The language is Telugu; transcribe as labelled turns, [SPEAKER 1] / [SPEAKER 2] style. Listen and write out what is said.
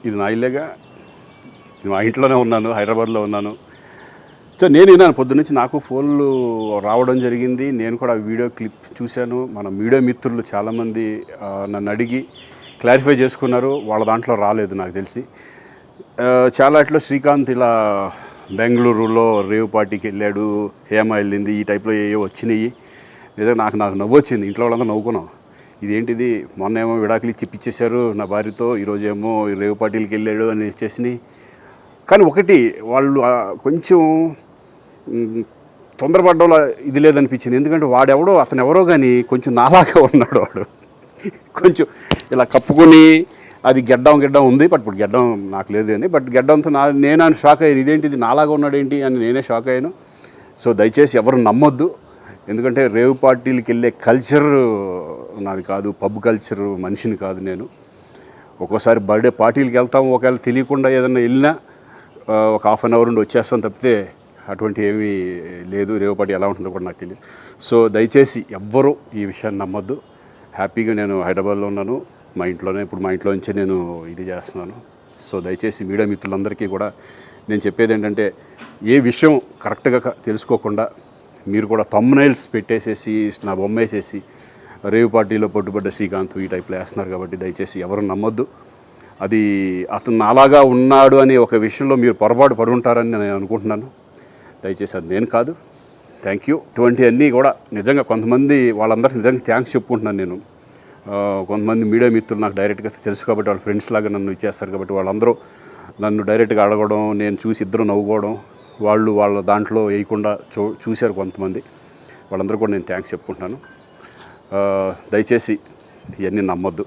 [SPEAKER 1] ఇది నా ఇల్లేగా, మా ఇంట్లోనే ఉన్నాను, హైదరాబాద్లో ఉన్నాను. సో నేను విన్నాను పొద్దున్నుంచి, నాకు ఫోన్లు రావడం జరిగింది. నేను కూడా వీడియో క్లిప్ చూశాను. మన మీడియా మిత్రులు చాలామంది నన్ను అడిగి క్లారిఫై చేసుకున్నారు. వాళ్ళ దాంట్లో రాలేదు నాకు తెలిసి. చాలా ఇట్లా శ్రీకాంత్ ఇలా బెంగళూరులో రేవ్ పార్టీకి వెళ్ళాడు, హేమ వెళ్ళింది, ఈ టైప్లో ఏవో వచ్చినాయి. నిజంగా నాకు నవ్వు వచ్చింది. ఇంట్లో వాళ్ళందరూ నవ్వుకున్నాం. ఇదేంటిది, మొన్న ఏమో విడాకులు ఇచ్చి ఇప్పించేశారు నా భార్యతో, ఈరోజేమో రేవ్ పార్టీలకి వెళ్ళాడు అని వచ్చేసినాయి. కానీ ఒకటి, వాళ్ళు కొంచెం తొందరపడ్డంలో ఇది లేదనిపించింది. ఎందుకంటే వాడెవడో, అతను ఎవరో కానీ కొంచెం నాలాగా ఉన్నాడు. వాడు కొంచెం ఇలా కప్పుకొని, అది గెడ్డం ఉంది, బట్ ఇప్పుడు గెడ్డం నాకు లేదు అని, బట్ గెడ్డంతో నేను షాక్ అయ్యాను. ఇదేంటిది నాలాగా ఉన్నాడు ఏంటి అని నేనే షాక్ అయ్యాను. సో దయచేసి ఎవరు నమ్మొద్దు. ఎందుకంటే రేవ్ పార్టీలకి వెళ్ళే కల్చర్ నాది కాదు, పబ్ కల్చర్ మనిషిని కాదు నేను. ఒక్కోసారి బర్త్డే పార్టీలకి వెళ్తాము, ఒకవేళ తెలియకుండా ఏదైనా వెళ్ళినా ఒక హాఫ్ అన్ అవర్ నుండి వచ్చేస్తాం తప్పితే అటువంటి ఏమీ లేదు. రేవ్ పార్టీ ఎలా ఉంటుందో కూడా నాకు తెలియదు. సో దయచేసి ఎవ్వరూ ఈ విషయాన్ని నమ్మొద్దు. హ్యాపీగా నేను హైదరాబాద్లో ఉన్నాను, మా ఇంట్లోనే. ఇప్పుడు మా ఇంట్లో నుంచే నేను ఇది చేస్తున్నాను. సో దయచేసి మీడియా మిత్రులందరికీ కూడా నేను చెప్పేది ఏంటంటే, ఏ విషయం కరెక్ట్గా తెలుసుకోకుండా మీరు కూడా థంబ్నైల్స్ పెట్టేసేసి, నా బొమ్మ వేసేసి రేవ్ పార్టీలో పట్టుబడ్డ శ్రీకాంత్ ఈ టైప్లో వేస్తున్నారు. కాబట్టి దయచేసి ఎవరు నమ్మొద్దు. అది అతను అలాగా ఉన్నాడు అనే ఒక విషయంలో మీరు పొరపాటు పడి ఉంటారని నేను అనుకుంటున్నాను. దయచేసి అది నేను కాదు. Thank you. ఇటువంటివన్నీ కూడా నిజంగా కొంతమంది, వాళ్ళందరికీ నిజంగా థ్యాంక్స్ చెప్పుకుంటున్నాను నేను. కొంతమంది మీడియా మిత్రులు నాకు డైరెక్ట్గా తెలుసు కాబట్టి, వాళ్ళ ఫ్రెండ్స్ లాగా నన్ను ఇచ్చేస్తారు కాబట్టి, వాళ్ళందరూ నన్ను డైరెక్ట్గా అడగడం, నేను చూసి ఇద్దరు నవ్వుకోవడం, వాళ్ళు వాళ్ళ దాంట్లో వేయకుండా చూశారు కొంతమంది. వాళ్ళందరూ కూడా నేను థ్యాంక్స్ చెప్పుకుంటున్నాను. దయచేసి ఇవన్నీ నమ్మొద్దు.